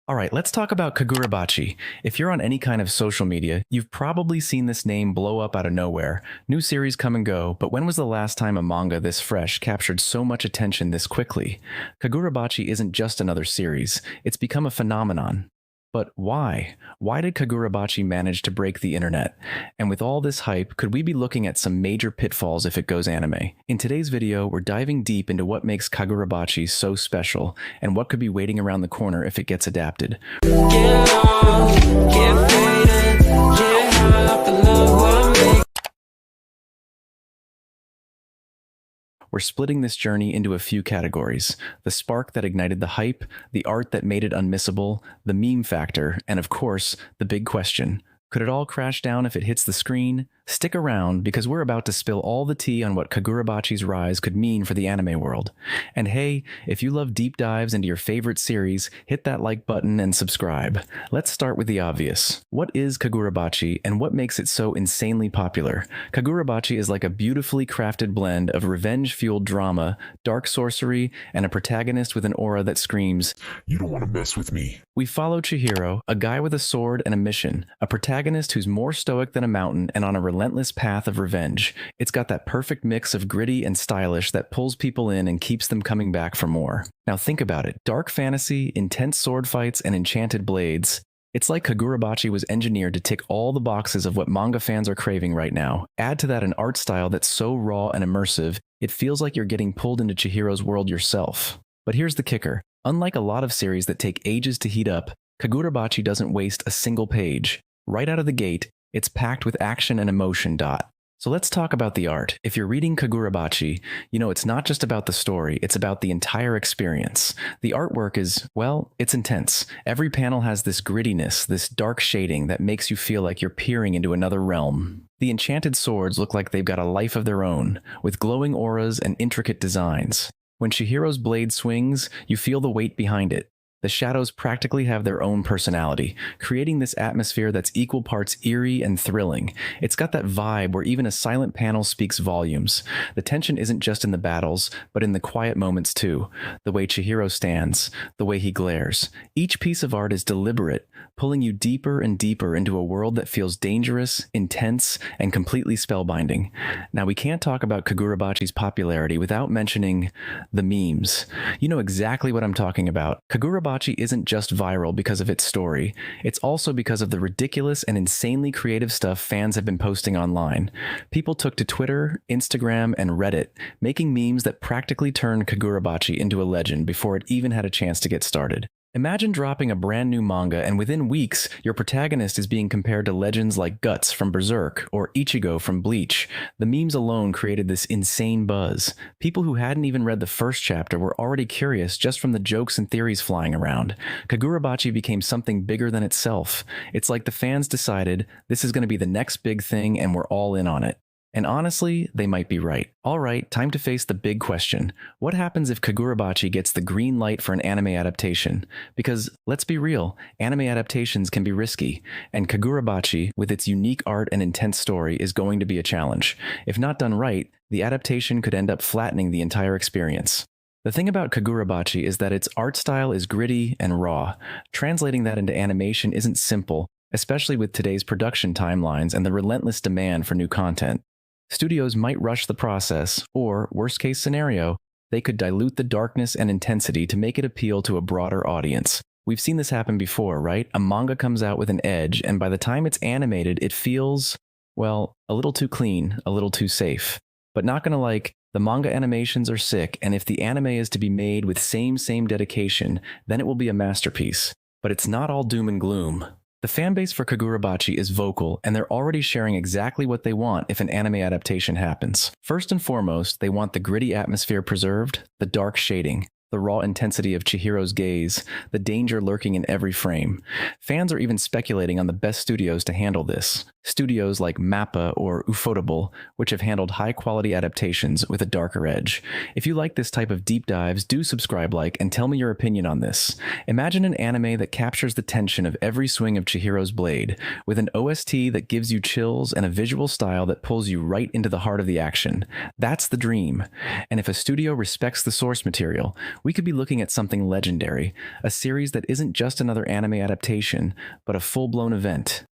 Alright, let's talk about Kaguribachi. If you're on any kind of social media, you've probably seen this name blow up out of nowhere. New series come and go, but when was the last time a manga this fresh captured so much attention this quickly? Kaguribachi isn't just another series, it's become a phenomenon. But why? Why did Kaguribachi manage to break the internet? And with all this hype, could we be looking at some major pitfalls if it goes anime? In today's video, we're diving deep into what makes Kaguribachi so special, and what could be waiting around the corner if it gets adapted. Get on, get faded, get high, the love will make. We're splitting this journey into a few categories: the spark that ignited the hype, the art that made it unmissable, the meme factor, and of course, the big question: could it all crash down if it hits the screen? Stick around, because we're about to spill all the tea on what Kaguribachi's rise could mean for the anime world. And hey, if you love deep dives into your favorite series, hit that like button and subscribe. Let's start with the obvious. What is Kaguribachi, and what makes it so insanely popular? Kaguribachi is like a beautifully crafted blend of revenge-fueled drama, dark sorcery, and a protagonist with an aura that screams, "You don't want to mess with me." We follow Chihiro, a guy with a sword and a mission, a protagonist who's more stoic than a mountain and on a relentless path of revenge. It's got that perfect mix of gritty and stylish that pulls people in and keeps them coming back for more. Now think about it: dark fantasy, intense sword fights, and enchanted blades. It's like Kaguribachi was engineered to tick all the boxes of what manga fans are craving right now. Add to that an art style that's so raw and immersive, it feels like you're getting pulled into Chihiro's world yourself. But here's the kicker: unlike a lot of series that take ages to heat up, Kaguribachi doesn't waste a single page. Right out of the gate, it's packed with action and emotion. So let's talk about the art. If you're reading Kaguribachi, you know it's not just about the story, it's about the entire experience. The artwork is, well, it's intense. Every panel has this grittiness, this dark shading that makes you feel like you're peering into another realm. The enchanted swords look like they've got a life of their own, with glowing auras and intricate designs. When Chihiro's blade swings, you feel the weight behind it. The shadows practically have their own personality, creating this atmosphere that's equal parts eerie and thrilling. It's got that vibe where even a silent panel speaks volumes. The tension isn't just in the battles, but in the quiet moments too. The way Chihiro stands, the way he glares. Each piece of art is deliberate, pulling you deeper and deeper into a world that feels dangerous, intense, and completely spellbinding. Now, we can't talk about Kaguribachi's popularity without mentioning the memes. You know exactly what I'm talking about. Kaguribachi isn't just viral because of its story, it's also because of the ridiculous and insanely creative stuff fans have been posting online. People took to Twitter, Instagram, and Reddit, making memes that practically turned Kaguribachi into a legend before it even had a chance to get started. Imagine dropping a brand new manga and within weeks, your protagonist is being compared to legends like Guts from Berserk or Ichigo from Bleach. The memes alone created this insane buzz. People who hadn't even read the first chapter were already curious just from the jokes and theories flying around. Kaguribachi became something bigger than itself. It's like the fans decided, this is going to be the next big thing and we're all in on it. And honestly, they might be right. Alright, time to face the big question. What happens if Kaguribachi gets the green light for an anime adaptation? Because, let's be real, anime adaptations can be risky, and Kaguribachi, with its unique art and intense story, is going to be a challenge. If not done right, the adaptation could end up flattening the entire experience. The thing about Kaguribachi is that its art style is gritty and raw. Translating that into animation isn't simple, especially with today's production timelines and the relentless demand for new content. Studios might rush the process, or, worst case scenario, they could dilute the darkness and intensity to make it appeal to a broader audience. We've seen this happen before, right? A manga comes out with an edge, and by the time it's animated, it feels, well, a little too clean, a little too safe. But not gonna like, the manga animations are sick, and if the anime is to be made with same dedication, then it will be a masterpiece. But it's not all doom and gloom. The fanbase for Kaguribachi is vocal, and they're already sharing exactly what they want if an anime adaptation happens. First and foremost, they want the gritty atmosphere preserved, the dark shading, the raw intensity of Chihiro's gaze, the danger lurking in every frame. Fans are even speculating on the best studios to handle this. Studios like Mappa or Ufotable, which have handled high-quality adaptations with a darker edge. If you like this type of deep dives, do subscribe, and tell me your opinion on this. Imagine an anime that captures the tension of every swing of Chihiro's blade, with an OST that gives you chills and a visual style that pulls you right into the heart of the action. That's the dream. And if a studio respects the source material, we could be looking at something legendary, a series that isn't just another anime adaptation, but a full-blown event.